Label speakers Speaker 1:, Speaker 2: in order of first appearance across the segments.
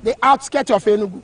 Speaker 1: the outskirts of Enugu.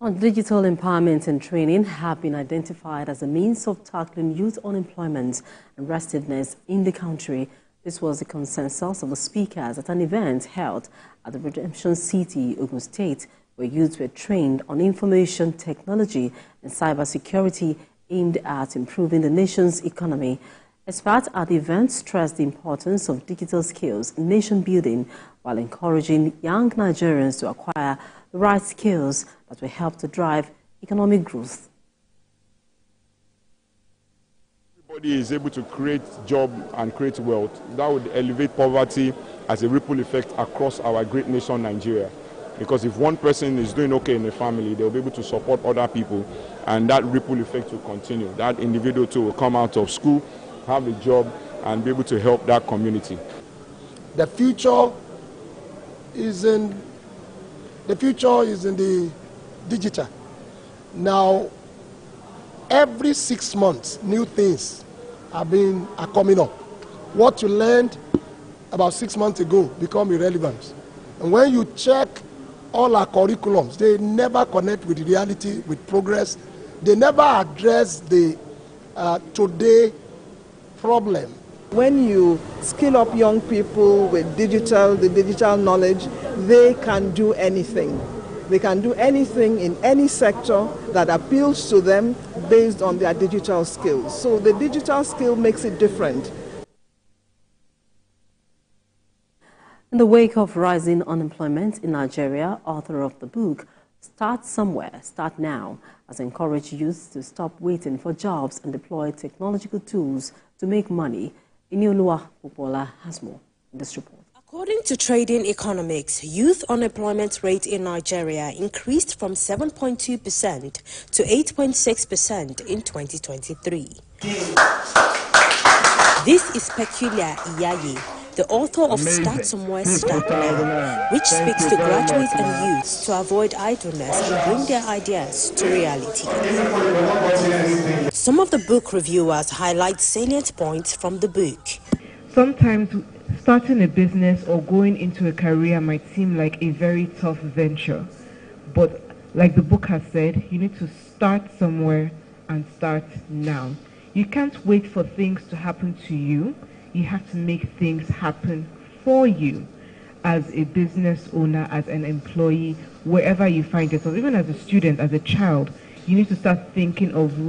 Speaker 2: On digital empowerment and training have been identified as a means of tackling youth unemployment and restiveness in the country. This was the consensus of the speakers at an event held at the Redemption City, Ogun State, where youths were trained on information technology and cybersecurity aimed at improving the nation's economy. Experts at the event stressed the importance of digital skills in nation building while encouraging young Nigerians to acquire the right skills that will help to drive economic growth.
Speaker 3: Everybody is able to create jobs and create wealth. That would elevate poverty as a ripple effect across our great nation, Nigeria. Because if one person is doing okay in a family, they'll be able to support other people, and that ripple effect will continue. That individual too will come out of school, have a job, and be able to help that community.
Speaker 1: The future is in the digital. Now, every 6 months, new things are coming up. What you learned about 6 months ago become irrelevant. And when you check all our curriculums, they never connect with reality, with progress. They never address the today problem.
Speaker 4: When you skill up young people with the digital knowledge, they can do anything. They can do anything in any sector that appeals to them based on their digital skills. So the digital skill makes it different.
Speaker 2: In the wake of rising unemployment in Nigeria, author of the book, Start Somewhere, Start Now, has encouraged youth to stop waiting for jobs and deploy technological tools to make money. Inioluwa Popola has more in this report.
Speaker 5: According to Trading Economics, youth unemployment rate in Nigeria increased from 7.2% to 8.6% in 2023. This is Peculiar Iyayi, the author of Start Somewhere, Start Now, which speaks to graduates and youths to avoid idleness and bring their ideas to reality. Some of the book reviewers highlight salient points from the book.
Speaker 6: Sometimes starting a business or going into a career might seem like a very tough venture, but like the book has said, you need to start somewhere and start now. You can't wait for things to happen to you. You have to make things happen for you as a business owner, as an employee, wherever you find yourself. Even as a student, as a child, you need to start thinking of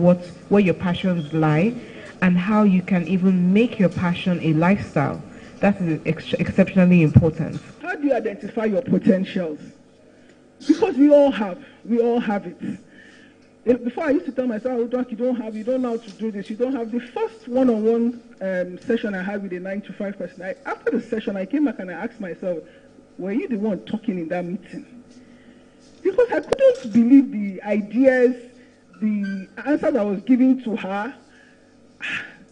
Speaker 6: where your passions lie and how you can even make your passion a lifestyle. That is exceptionally important.
Speaker 7: How do you identify your potentials? Because we all have it. Before I used to tell myself, oh, Doc, you don't know how to do this. You don't have the first one-on-one session I had with a 9-to-5 person. After the session, I came back and I asked myself, were you the one talking in that meeting? Because I couldn't believe the ideas, the answers I was giving to her.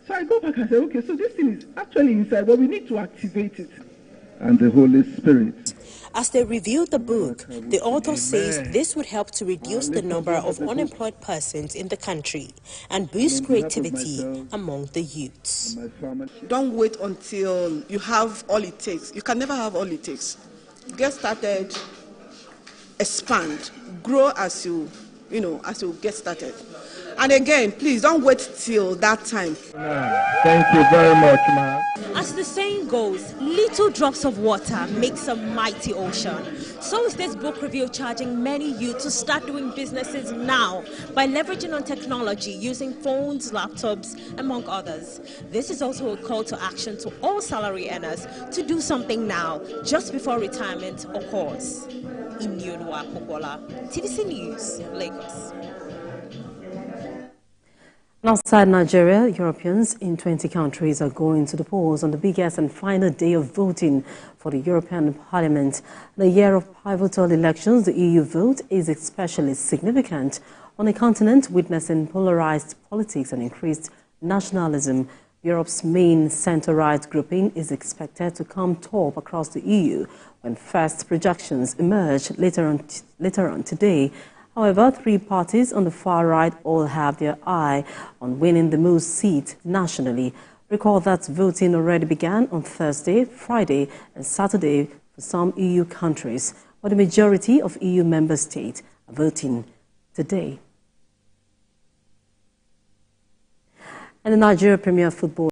Speaker 7: So I go back and say, okay, so this thing is actually inside, but we need to activate it.
Speaker 8: And the Holy Spirit.
Speaker 5: As they reviewed the book, the author says this would help to reduce the number of unemployed persons in the country and boost creativity among the youths.
Speaker 4: Don't wait until you have all it takes. You can never have all it takes. Get started, expand, grow as you get started. And again, please don't wait till that time.
Speaker 8: Thank you very much, ma'am.
Speaker 5: As the saying goes, little drops of water makes a mighty ocean. So is this book review charging many youth to start doing businesses now by leveraging on technology using phones, laptops, among others. This is also a call to action to all salary earners to do something now, just before retirement occurs. Inioluwa Popola, TVC News, Lagos.
Speaker 2: Outside Nigeria, Europeans in 20 countries are going to the polls on the biggest and final day of voting for the European Parliament. In a year of pivotal elections, the EU vote is especially significant on a continent witnessing polarized politics and increased nationalism. Europe's main centre-right grouping is expected to come top across the EU when first projections emerge later on today. However, three parties on the far right all have their eye on winning the most seats nationally. Recall that voting already began on Thursday, Friday and Saturday for some EU countries, but the majority of EU member states are voting today. And the Nigeria Premier Football